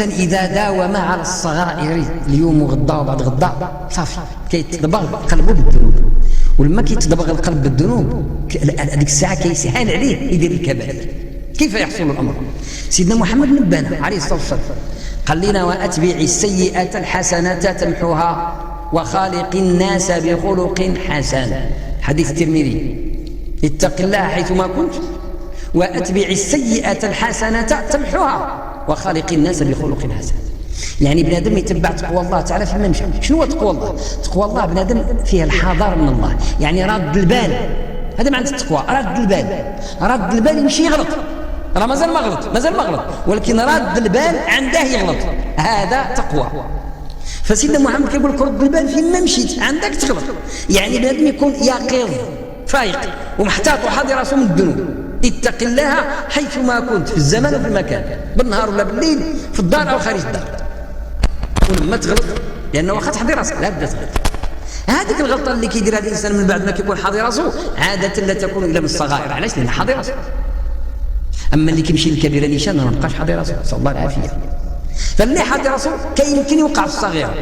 الانسان اذا داوم على الصغائر اليوم وغدا وبعد غدا صافي كيتدبغ قلبه بالذنوب، ولما كيتدبغ القلب بالذنوب هذيك الساعه كيسهل عليه يدير الكبائر. كيف يحصل الامر؟ سيدنا محمد نبانا عليه الصلاه والسلام قال لنا واتبع السيئه الحسنه تمحوها وخالق الناس بخلق حسن، حديث الترمذي. اتق الله حيثما كنت واتبع السيئه الحسنه تمحوها وخالق الناس بخلق حسن. يعني بنادم يتبع تقوى الله تعالى فيما مشى. شنو هو تقوى الله؟ تقوى الله بنادم فيها الحذر من الله، يعني رد البال، هذا معنى التقوى، رد البال. رد البال يمشي يغلط، راه مازال ما غلط ولكن رد البال عنده يغلط، هذا تقوى. فسيدنا محمد كيقول لك رد البال فين ما مشيت عندك تغلط، يعني بنادم يكون يقظ فايق ومحتاط وحاضر راسه من الذنوب. اتق الله حيثما كنت، في الزمان وفي المكان، بالنهار ولا بالليل، في الدار او خارج الدار. ولما تغلط لانه واخا تحضير راسك لا بدا تغلط، هذيك الغلطه اللي كيديرها الانسان من بعد ما كيكون حاضر راسه عاده لا تكون الا من الصغائر. علاش؟ لان حاضر راسه. اما اللي كيمشي للكبيره نيشان ما بقاش حاضر راسه، نسال الله العافيه. فاللي حاضر راسه يمكن يوقع في الصغيره.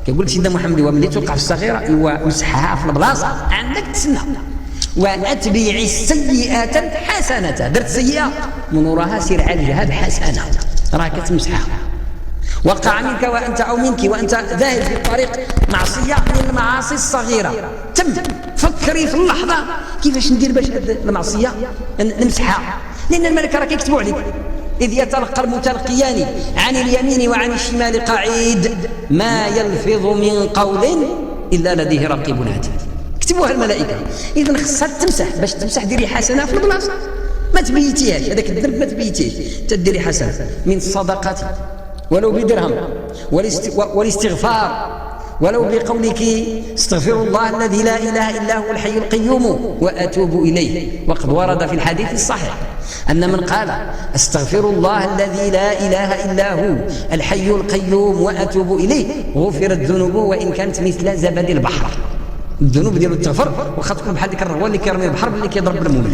كيقول سيدنا محمد وملي توقع في الصغيره مسحها في البلاصه عندك تسنى. واتبع السيئات الحسنه، درت سيئه من وراها سير عالجها بحسنه، راك تمسحها. وقع منك وانت او منك وانت ذاهب في طريق معصيه من المعاصي الصغيره، فكري في اللحظه كيفاش ندير باش هذه المعصيه نمسحها، لان الملائكه راه كيكتبوا عليك. إذ يتلقى المتلقيان عن اليمين وعن الشمال قعيد ما يلفظ من قول إلا لديه رقيب عتيد. كتبوها الملائكة. إذن خصها تمسح، باش تمسح ديري حسنة في البلاصة، ما تبيتيهاش هذاك الذنب، ما تبيتيهش، تديري حسنة من الصدقة ولو بدرهم، والاستغفار ولو بقولك استغفر الله الذي لا إله إلا هو الحي القيوم وأتوب إليه. وقد ورد في الحديث الصحيح أن من قال استغفر الله الذي لا إله إلا هو الحي القيوم وأتوب إليه غفرت ذنوبه وإن كانت مثل زبد البحر. الذنوب ديالو تغفر واخا تكون بحال ديك الرغوه اللي كيرمي البحر اللي كيضرب بالموج.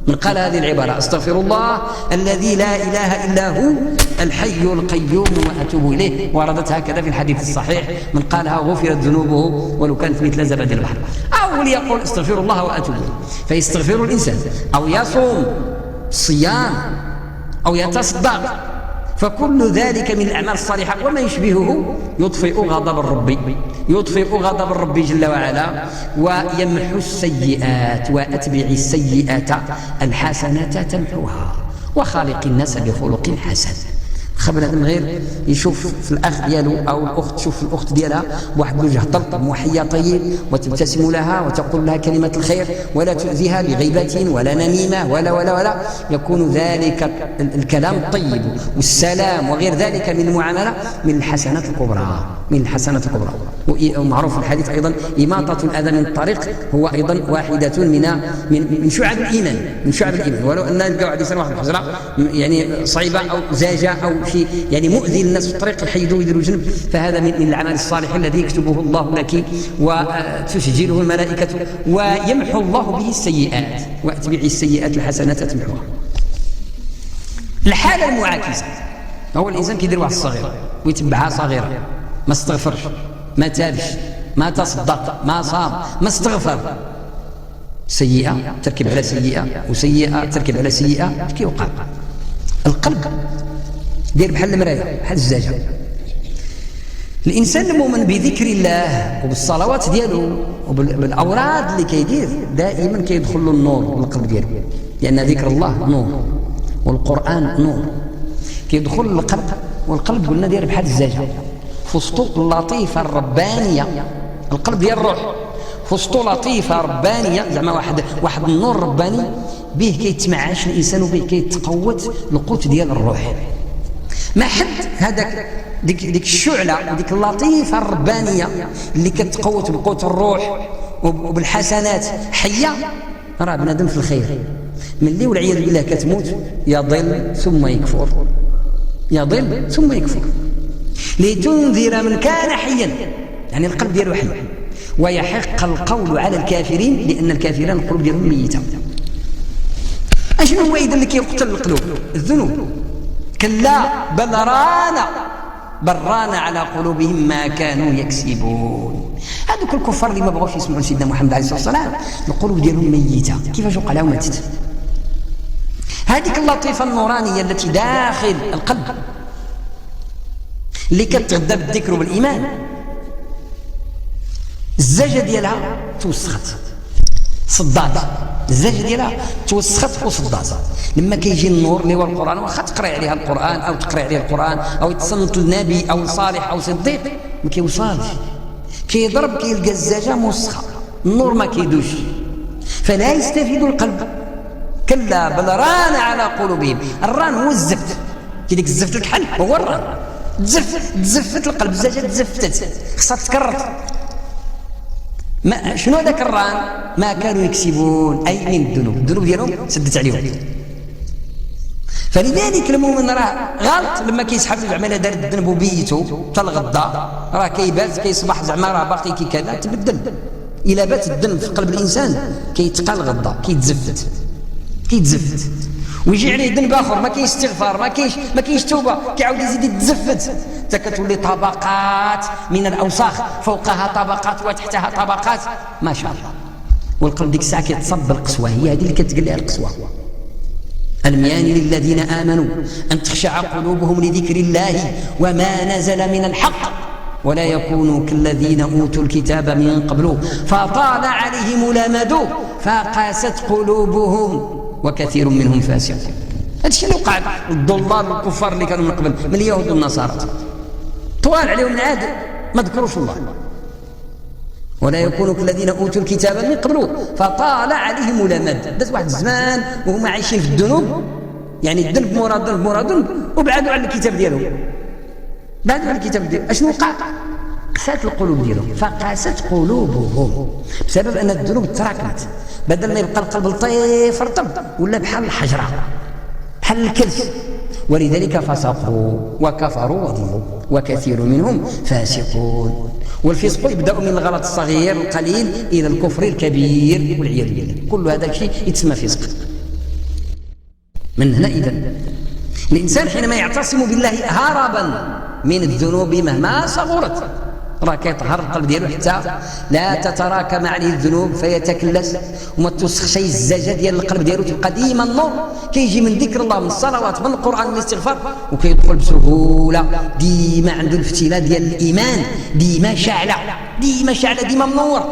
من قال هذه العبارة استغفر الله الذي لا إله إلا هو الحي القيوم وأتوب إليه، وردت هكذا في الحديث الصحيح من قالها غفرت ذنوبه ولو كانت مثل زبد البحر. أو ليقول استغفر الله وأتوب إليه، فيستغفر الإنسان أو يصوم صيام أو يتصدق، فكل ذلك من الأعمال الصالحة وما يشبهه يطفئ غضب الرب جل وعلا ويمحو السيئات. وأتبع السيئة الحسنة تمحوها وخالق الناس بخلق حسن. بنادم غير يشوف في الاخ ديالو او الاخت تشوف في الاخت ديالها بواحد الوجه طلق محيا طيب وتبتسم لها وتقول لها كلمه الخير ولا تؤذيها بغيبه ولا نميمه ولا يكون ذلك الكلام الطيب والسلام وغير ذلك من المعامله من الحسنات الكبرى. ومعروف الحديث ايضا اماطه الاذى من الطريق هو ايضا واحده من شعب الايمان ولو ان نلقاو حديثا واحد الحجره يعني صعيبه او زاجه او شيء يعني مؤذي للناس في الطريق يحيدوا ويديروا جنب، فهذا من العمل الصالح الذي يكتبه الله لك وتسجله الملائكه ويمحو الله به السيئات. واتبع السيئات الحسنه تمحوها. الحاله المعاكسه هو الانسان كيدير واحد الصغيره ويتبعها صغيره، ما استغفرش ما تابش ما تصدق ما صام ما استغفر، سيئه تركب على سيئه وسيئه تركب على سيئه. اش كيوقع؟ القلب دير بحال المرايه بحال الزجاجه. الانسان المؤمن بذكر الله وبالصلوات ديالو وبالاوراد اللي كيدير دائما كيدخل له النور للقلب ديالو، لان ذكر الله نور والقران نور كيدخل للقلب. والقلب قلنا داير بحال الزجاجه فسطو اللطيفه الربانيه. القلب ديال الروح فسطو لطيفه ربانيه، زعما واحد النور رباني به كيتمعش الانسان وبه كيتقوت القوت ديال الروح. ما حد هذاك ديك الشعله وديك اللطيفه الربانيه اللي كتقوت بقوت الروح وبالحسنات حيه، راه بنادم في الخير. ملي والعياذ بالله كتموت يضل ثم يكفر لتنذر من كان حيا، يعني القلب ديالو حي. ويحق القول على الكافرين لان الكافرين القلوب ديالهم ميته. اشنو هو اذا اللي كيقتل القلوب؟ الذنوب. كلا بل ران على قلوبهم ما كانوا يكسبون. هذوك الكفار اللي ما بغاوش يسمعوا سيدنا محمد عليه الصلاه والسلام القلوب ديالهم ميته، كيفاش وقع لهم ماتت؟ هذيك اللطيفه النورانيه التي داخل القلب اللي كتغذى بالذكر وبالايمان، الزجاجه ديالها توسخت، صدات الزجاجه ديالها توسخت وصدات. لما كيجي النور اللي هو القران، واخا تقري عليها القران او تقري عليه القران او يتصنت للنبي او صالح او صديق، ما كيوصلش، كيضرب كيلقى الزجاجه موسخه، النور ما كيدوش، فلا يستفيد القلب. كلا بل ران على قلوبهم. الران هو الزفت، كي ديك الزفت الكحل هو الران، تزفت القلب، الزجاجه تزفتت، خصها تكرر. شنو هذاك الران؟ ما كانوا يكسبون، اي من الذنوب ديالهم سدت عليهم. فلذلك المؤمن راه غلط لما كيسحب زعما دار الذنب وبيته حتى الغدا، راه كيبات كيصبح زعما راه باقي كي كذا، تبدل. الا بات الذنب في قلب الانسان كيتقال غدا، كيتزفت ويجي عليه ذنب اخر، ما كاينش استغفار، ما كاينش توبه، كيعاود يزيد يتزفت، حتى كتولي طبقات من الاوساخ، فوقها طبقات وتحتها طبقات، ما شاء الله. والقلب ديك الساعه كيتصب بالقسوه، هي هذه اللي كتقول لها القسوه. ألم يان للذين آمنوا أن تخشع قلوبهم لذكر الله وما نزل من الحق ولا يكونوا كالذين أوتوا الكتاب من قبل فطال عليهم الأمد فقاست قلوبهم وكثير منهم فاسقون. هذا الشيء اللي وقع الضلال والكفار اللي كانوا من قبل من اليهود والنصارى، طوال عليهم عاد ما ذكروش الله. ولا يكونوا كالذين اوتوا الكتاب من قبل فطال عليهم الامد، داز واحد الزمان وهم عايشين في الذنوب، يعني الذنب مورا ذنب وبعدوا على الكتاب ديالهم، اشنو وقع؟ قسات القلوب ديالهم، فقاست قلوبهم بسبب ان الذنوب تراكمت، بدل ما يبقى القلب لطيف رطب ولا بحال الحجره بحال الكلس، ولذلك فسقوا وكفروا وضلوا وكثير منهم فاسقون. والفسق يبدا من الغلط الصغير القليل الى الكفر الكبير والعياذ بالله، كل هذا الشيء يتسمى فسق. من هنا اذا الانسان حينما يعتصم بالله هربا من الذنوب مهما صغرت راه كيطهر القلب ديالو حتى لا تتراكم عليه الذنوب فيتكلس وما توسخش الزجاجه ديال القلب ديالو، تبقى ديما النور كيجي من ذكر الله، من الصلوات، من القران، من الاستغفار، وكيدخل بسهوله، ديما عنده الفتيله ديال الايمان، ديما شاعله، ديما منور.